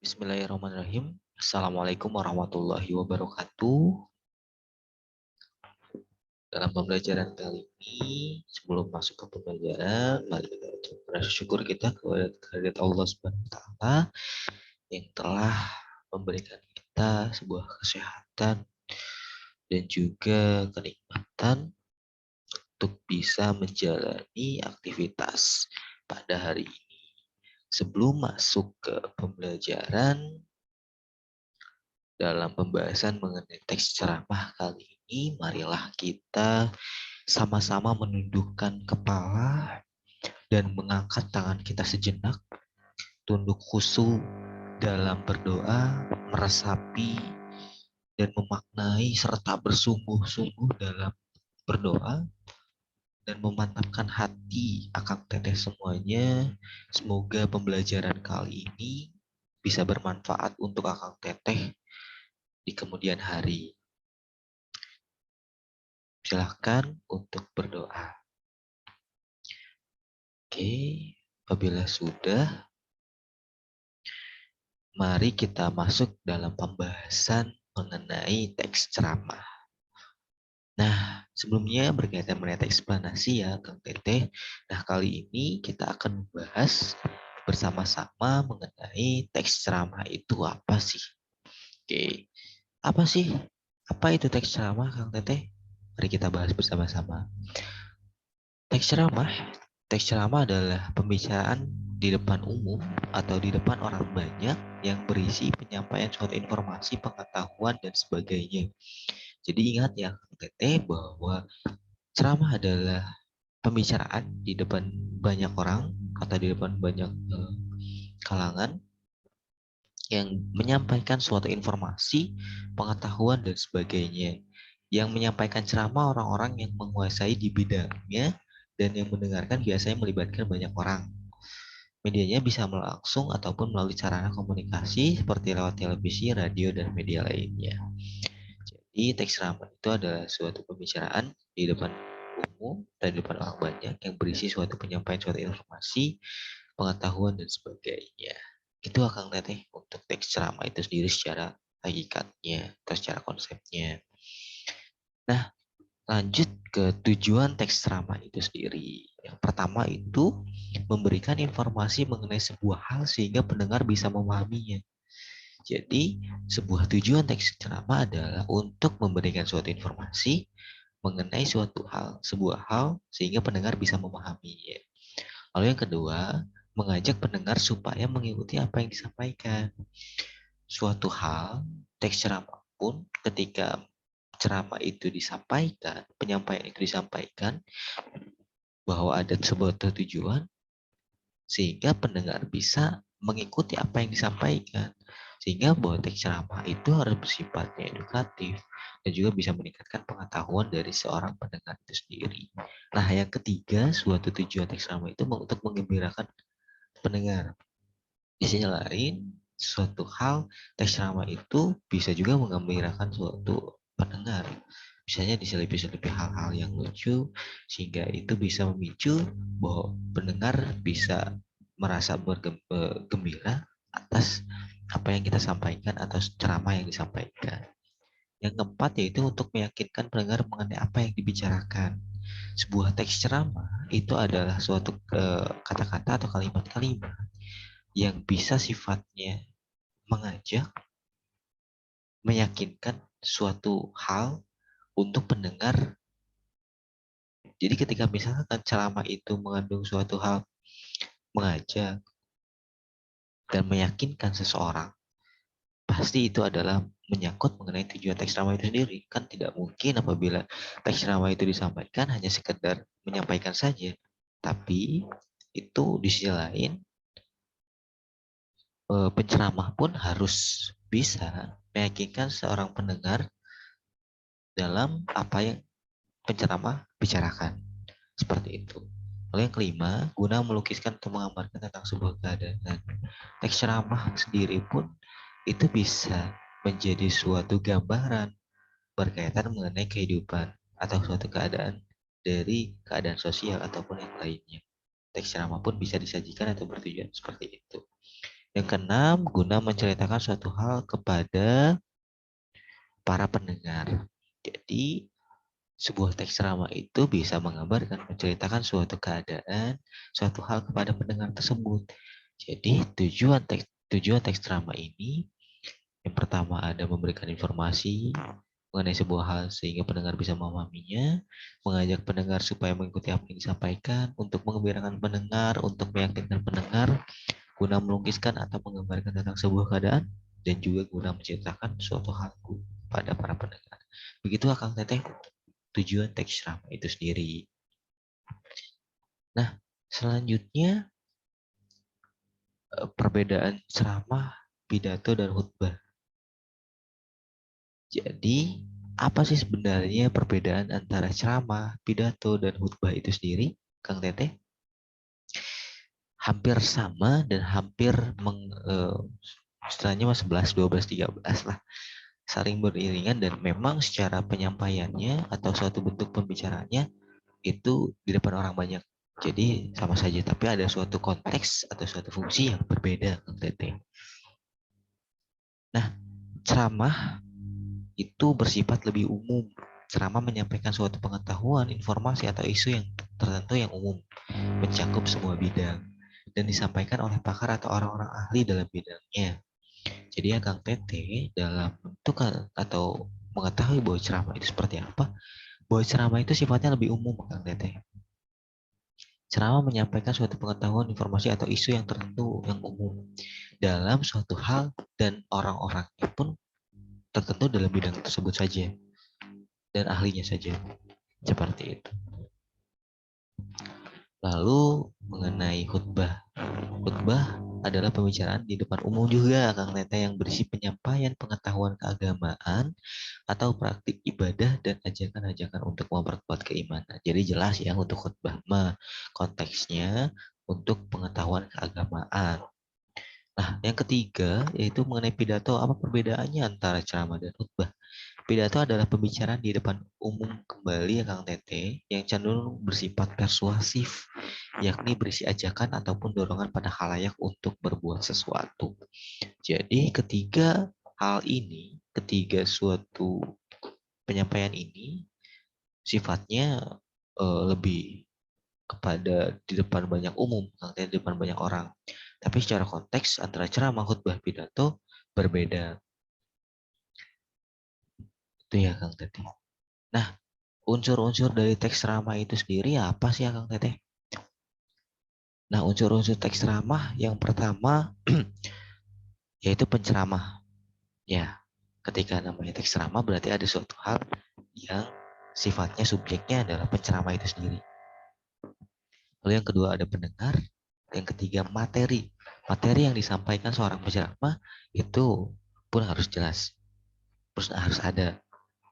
Bismillahirrahmanirrahim. Assalamualaikum warahmatullahi wabarakatuh. Dalam pembelajaran kali ini, sebelum masuk ke pembelajaran, mari kita ucapkan rasa syukur kita kepada kehadirat Allah Subhanahu wa Ta'ala yang telah memberikan kita sebuah kesehatan dan juga kenikmatan untuk bisa menjalani aktivitas pada hari ini. Sebelum masuk ke pembelajaran, dalam pembahasan mengenai teks ceramah kali ini, marilah kita sama-sama menundukkan kepala dan mengangkat tangan kita sejenak, tunduk khusyuk dalam berdoa, meresapi dan memaknai serta bersungguh-sungguh dalam berdoa dan memantapkan hati akang teteh semuanya. Semoga pembelajaran kali ini bisa bermanfaat untuk akang teteh di kemudian hari. Silahkan untuk berdoa. Oke, apabila sudah, mari kita masuk dalam pembahasan mengenai teks ceramah. Nah, sebelumnya berkaitan mengenai teks eksplanasi ya, Kang Teteh. Nah, kali ini kita akan membahas bersama-sama mengenai teks ceramah itu apa sih? Oke, apa sih? Apa itu teks ceramah, Kang Teteh? Mari kita bahas bersama-sama. Teks ceramah adalah pembicaraan di depan umum atau di depan orang banyak yang berisi penyampaian suatu informasi, pengetahuan, dan sebagainya. Jadi ingat ya, Teteh, bahwa ceramah adalah pembicaraan di depan banyak orang atau di depan banyak kalangan yang menyampaikan suatu informasi, pengetahuan, dan sebagainya. Yang menyampaikan ceramah orang-orang yang menguasai di bidangnya dan yang mendengarkan biasanya melibatkan banyak orang. Medianya bisa langsung ataupun melalui sarana komunikasi seperti lewat televisi, radio, dan media lainnya. Jadi teks ceramah itu adalah suatu pembicaraan di depan umum dan di depan orang banyak yang berisi suatu penyampaian suatu informasi, pengetahuan, dan sebagainya. Itu Kang Teteh untuk teks ceramah itu sendiri secara hakikatnya atau secara konsepnya. Nah, lanjut ke tujuan teks ceramah itu sendiri. Yang pertama itu memberikan informasi mengenai sebuah hal sehingga pendengar bisa memahaminya. Jadi, sebuah tujuan teks ceramah adalah untuk memberikan suatu informasi mengenai suatu hal, sebuah hal sehingga pendengar bisa memahaminya. Lalu yang kedua, mengajak pendengar supaya mengikuti apa yang disampaikan. Suatu hal, teks ceramah pun ketika ceramah itu disampaikan, penyampaian itu disampaikan bahwa ada sebuah tujuan sehingga pendengar bisa mengikuti apa yang disampaikan. Sehingga bahwa teks ceramah itu harus bersifatnya edukatif dan juga bisa meningkatkan pengetahuan dari seorang pendengar itu sendiri. Nah, yang ketiga, suatu tujuan teks ceramah itu untuk menggembirakan pendengar. Di sisi lain, suatu hal teks ceramah itu bisa juga menggembirakan suatu pendengar. Misalnya diselipi-selipi hal-hal yang lucu sehingga itu bisa memicu bahwa pendengar bisa merasa bergembira atas apa yang kita sampaikan atau ceramah yang disampaikan. Yang keempat yaitu untuk meyakinkan pendengar mengenai apa yang dibicarakan. Sebuah teks ceramah itu adalah suatu kata-kata atau kalimat-kalimat yang bisa sifatnya mengajak, meyakinkan suatu hal untuk pendengar. Jadi ketika misalkan ceramah itu mengandung suatu hal mengajak dan meyakinkan seseorang, pasti itu adalah menyangkut mengenai tujuan teks ceramah itu sendiri. Kan tidak mungkin apabila teks ceramah itu disampaikan hanya sekedar menyampaikan saja. Tapi itu di sisi lain penceramah pun harus bisa meyakinkan seorang pendengar dalam apa yang penceramah bicarakan. Seperti itu. Lalu yang kelima, guna melukiskan atau menggambarkan tentang sebuah keadaan. Teks ceramah sendiri pun itu bisa menjadi suatu gambaran berkaitan mengenai kehidupan atau suatu keadaan dari keadaan sosial ataupun yang lainnya. Teks ceramah pun bisa disajikan atau bertujuan seperti itu. Yang keenam, guna menceritakan suatu hal kepada para pendengar. Jadi, sebuah teks ceramah itu bisa menggambarkan, menceritakan suatu keadaan, suatu hal kepada pendengar tersebut. Jadi, tujuan teks ceramah ini yang pertama ada memberikan informasi mengenai sebuah hal sehingga pendengar bisa memahaminya, mengajak pendengar supaya mengikuti apa yang disampaikan, untuk mengembirakan pendengar, untuk meyakinkan pendengar, guna melukiskan atau menggambarkan tentang sebuah keadaan, dan juga guna menceritakan suatu hal pada para pendengar. Begitu Kang Teteh tujuan teks ceramah itu sendiri. Nah, selanjutnya perbedaan ceramah, pidato, dan khutbah. Jadi, apa sih sebenarnya perbedaan antara ceramah, pidato, dan khutbah itu sendiri, Kang Teteh? Hampir sama dan hampir istilahnya 11, 12, 13 lah. Saling beriringan dan memang secara penyampaiannya atau suatu bentuk pembicaraannya itu di depan orang banyak. Jadi sama saja, tapi ada suatu konteks atau suatu fungsi yang berbeda, Kang Teteh. Nah, ceramah itu bersifat lebih umum. Ceramah menyampaikan suatu pengetahuan, informasi, atau isu yang tertentu yang umum, mencakup semua bidang, dan disampaikan oleh pakar atau orang-orang ahli dalam bidangnya. Jadi ya Kang Tete, dalam bentuk atau mengetahui bahwa ceramah itu seperti apa, bahwa ceramah itu sifatnya lebih umum, Kang Tete. Ceramah menyampaikan suatu pengetahuan, informasi, atau isu yang tertentu yang umum dalam suatu hal dan orang-orangnya pun tertentu dalam bidang tersebut saja dan ahlinya saja. Seperti itu. Lalu mengenai khutbah. Khutbah adalah pembicaraan di depan umum juga, Kang Tete, yang berisi penyampaian pengetahuan keagamaan atau praktik ibadah dan ajakan-ajakan untuk memperkuat keimanan. Jadi jelas ya untuk khutbah mah konteksnya untuk pengetahuan keagamaan. Nah, yang ketiga yaitu mengenai pidato. Apa perbedaannya antara ceramah dan khutbah? Pidato adalah pembicaraan di depan umum kembali ya Kang Tete yang cenderung bersifat persuasif, yakni berisi ajakan ataupun dorongan pada khalayak untuk berbuat sesuatu. Jadi ketiga suatu penyampaian ini sifatnya lebih kepada di depan banyak umum, Kang Tete, di depan banyak orang. Tapi secara konteks antara ceramah, khutbah, pidato berbeda. Itu ya Kang Tete. Nah, unsur-unsur dari teks ceramah itu sendiri apa sih ya Kang Teteh? Nah, unsur-unsur teks ceramah yang pertama yaitu penceramah. Ya, ketika namanya teks ceramah berarti ada suatu hal yang sifatnya subjeknya adalah penceramah itu sendiri. Lalu yang kedua ada pendengar, yang ketiga materi. Materi yang disampaikan seorang penceramah itu pun harus jelas, terus harus ada.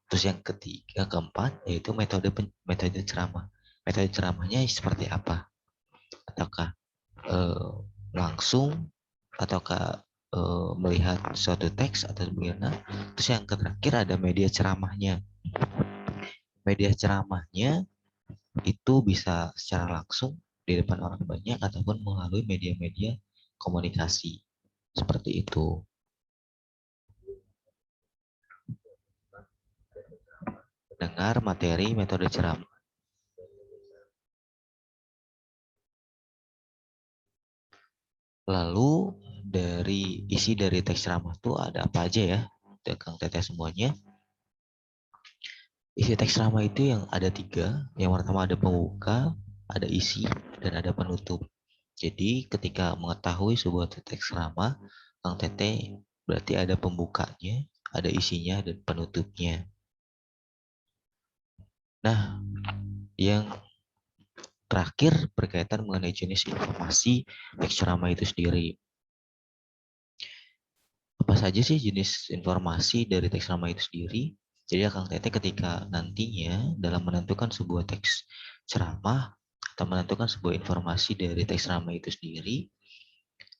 Terus yang ketiga, keempat yaitu metode ceramah. Metode ceramahnya seperti apa? Ataukah eh, langsung ataukah melihat suatu teks atau bagaimana. Terus yang terakhir ada media ceramahnya. Media ceramahnya itu bisa secara langsung di depan orang banyak ataupun melalui media-media komunikasi. Seperti itu. Dengar materi metode ceramah. Lalu dari isi dari teks ceramah itu ada apa aja ya? Kang Teteh semuanya. Isi teks ceramah itu yang ada tiga. Yang pertama ada pembuka, ada isi, dan ada penutup. Jadi ketika mengetahui sebuah teks ceramah, Kang Tete berarti ada pembukanya, ada isinya, dan penutupnya. Nah, yang terakhir berkaitan mengenai jenis informasi teks ceramah itu sendiri. Apa saja sih jenis informasi dari teks ceramah itu sendiri? Jadi Kang Tete ketika nantinya dalam menentukan sebuah teks ceramah atau menentukan sebuah informasi dari teks ceramah itu sendiri,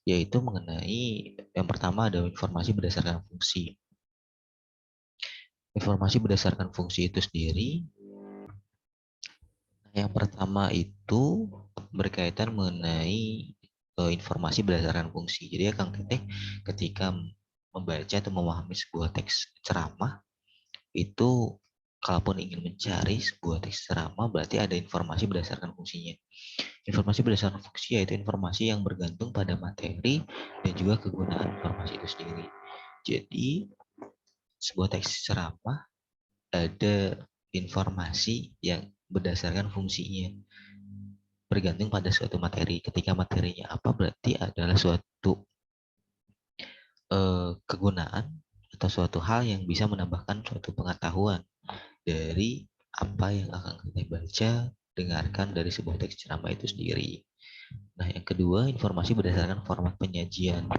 yaitu mengenai yang pertama ada informasi berdasarkan fungsi. Informasi berdasarkan fungsi itu sendiri, yang pertama itu berkaitan mengenai informasi berdasarkan fungsi. Jadi Kang Teteh ketika membaca atau memahami sebuah teks ceramah itu, kalaupun ingin mencari sebuah teks ceramah berarti ada informasi berdasarkan fungsinya. Informasi berdasarkan fungsi yaitu informasi yang bergantung pada materi dan juga kegunaan informasi itu sendiri. Jadi sebuah teks ceramah ada informasi yang berdasarkan fungsinya, bergantung pada suatu materi. Ketika materinya apa berarti adalah suatu kegunaan atau suatu hal yang bisa menambahkan suatu pengetahuan dari apa yang akan kita baca, dengarkan dari sebuah teks ceramah itu sendiri. Nah, yang kedua, informasi berdasarkan format penyajian.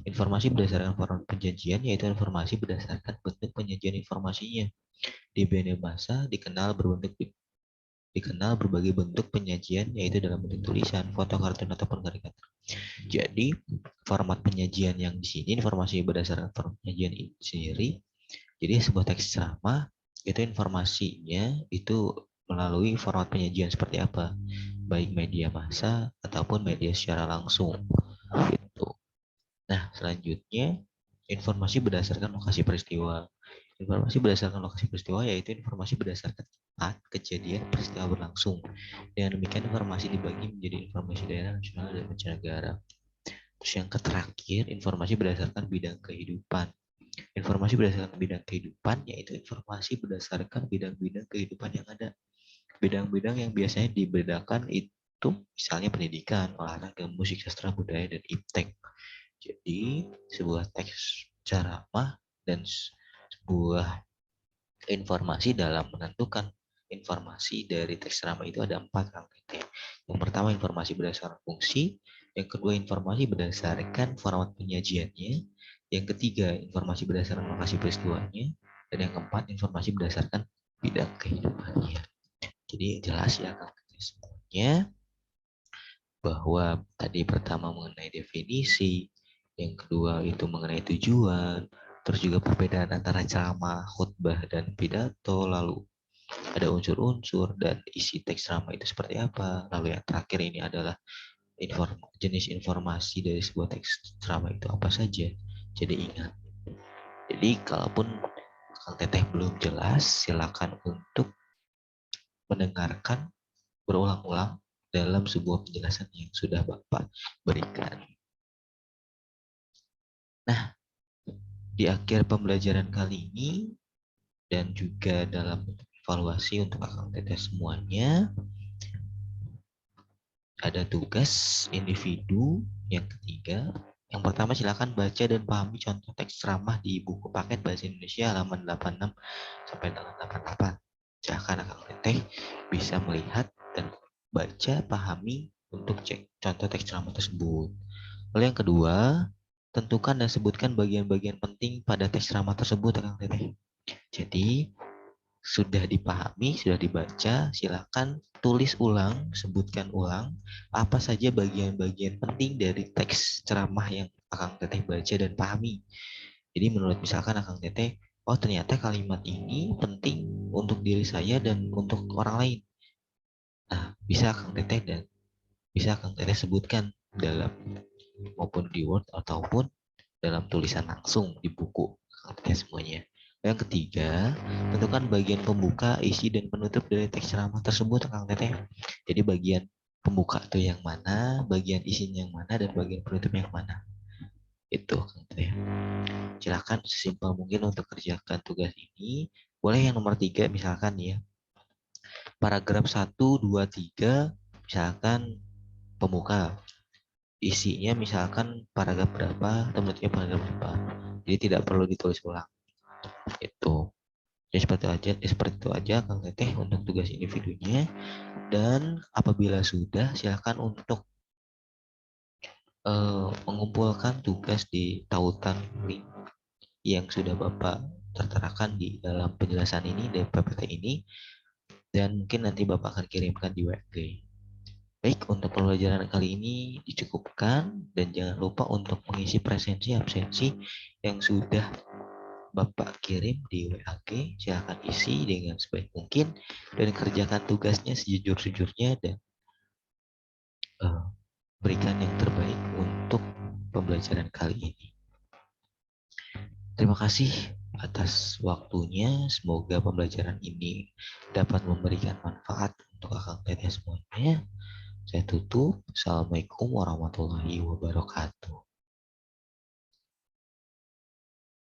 Informasi berdasarkan format penyajian yaitu informasi berdasarkan bentuk penyajian informasinya. Di media massa dikenal berbagai bentuk penyajian yaitu dalam bentuk tulisan, foto, kartun ataupun karikatur. Jadi, format penyajian yang di sini informasi berdasarkan format penyajian ini sendiri. Jadi sebuah teks ceramah itu informasinya itu melalui format penyajian seperti apa, baik media massa ataupun media secara langsung. Gitu. Nah, selanjutnya informasi berdasarkan lokasi peristiwa. Informasi berdasarkan lokasi peristiwa yaitu informasi berdasarkan tempat kejadian peristiwa berlangsung. Dengan demikian informasi dibagi menjadi informasi daerah, nasional, dan mancanegara. Terus yang terakhir, informasi berdasarkan bidang kehidupan. Informasi berdasarkan bidang kehidupan yaitu informasi berdasarkan bidang-bidang kehidupan yang ada. Bidang-bidang yang biasanya dibedakan itu misalnya pendidikan, olahraga, musik, sastra, budaya, dan iptek. Jadi sebuah teks ceramah dan sebuah informasi dalam menentukan informasi dari teks ceramah itu ada 4 Kang Teteh. Yang pertama informasi berdasarkan fungsi, yang kedua informasi berdasarkan format penyajiannya, yang ketiga informasi berdasarkan lokasi peristiwanya, dan yang keempat informasi berdasarkan bidang kehidupannya. Jadi jelas ya Kang Teteh semuanya bahwa tadi pertama mengenai definisi, yang kedua itu mengenai tujuan, terus juga perbedaan antara ceramah, khutbah, dan pidato, lalu ada unsur-unsur dan isi teks ceramah itu seperti apa. Lalu yang terakhir ini adalah jenis informasi dari sebuah teks ceramah itu apa saja. Jadi ingat. Jadi kalaupun Kang Teteh belum jelas, silakan untuk mendengarkan berulang-ulang dalam sebuah penjelasan yang sudah Bapak berikan. Nah, di akhir pembelajaran kali ini dan juga dalam evaluasi untuk Kang Teteh semuanya, ada tugas individu yang ketiga. Yang pertama silakan baca dan pahami contoh teks ceramah di buku paket bahasa Indonesia halaman 86 sampai dengan 88. Silakan Kang Teteh bisa melihat dan baca, pahami untuk cek contoh teks ceramah tersebut. Lalu yang kedua, tentukan dan sebutkan bagian-bagian penting pada teks ceramah tersebut Kang Teteh. Jadi sudah dipahami, sudah dibaca, silakan tulis ulang, sebutkan ulang apa saja bagian-bagian penting dari teks ceramah yang Akang Teteh baca dan pahami. Jadi menurut misalkan Akang Teteh, oh ternyata kalimat ini penting untuk diri saya dan untuk orang lain. Nah, bisa Akang Teteh sebutkan dalam maupun di Word ataupun dalam tulisan langsung di buku Akang Teteh semuanya. Yang ketiga, tentukan bagian pembuka, isi, dan penutup dari teks ceramah tersebut, Kang Teteh. Jadi bagian pembuka itu yang mana, bagian isinya yang mana, dan bagian penutup yang mana. Itu, Kang Teteh. Silakan sesimpel mungkin untuk kerjakan tugas ini. Boleh yang nomor 3, misalkan ya. Paragraf 1, 2, 3, misalkan pembuka. Isinya misalkan paragraf berapa, penutupnya paragraf berapa. Jadi tidak perlu ditulis ulang. Itu. Ya seperti itu aja Kang Teteh untuk tugas individunya. Dan apabila sudah, silakan untuk mengumpulkan tugas di tautan link yang sudah Bapak terterakan di dalam penjelasan ini dari PPT ini, dan mungkin nanti Bapak akan kirimkan di WG. Baik, untuk pembelajaran kali ini dicukupkan, dan jangan lupa untuk mengisi presensi absensi yang sudah Bapak kirim di WAG. Silahkan isi dengan sebaik mungkin dan kerjakan tugasnya sejujur-jujurnya, dan berikan yang terbaik untuk pembelajaran kali ini. Terima kasih atas waktunya. Semoga pembelajaran ini dapat memberikan manfaat untuk Akang Teteh semuanya. Saya tutup. Assalamualaikum warahmatullahi wabarakatuh.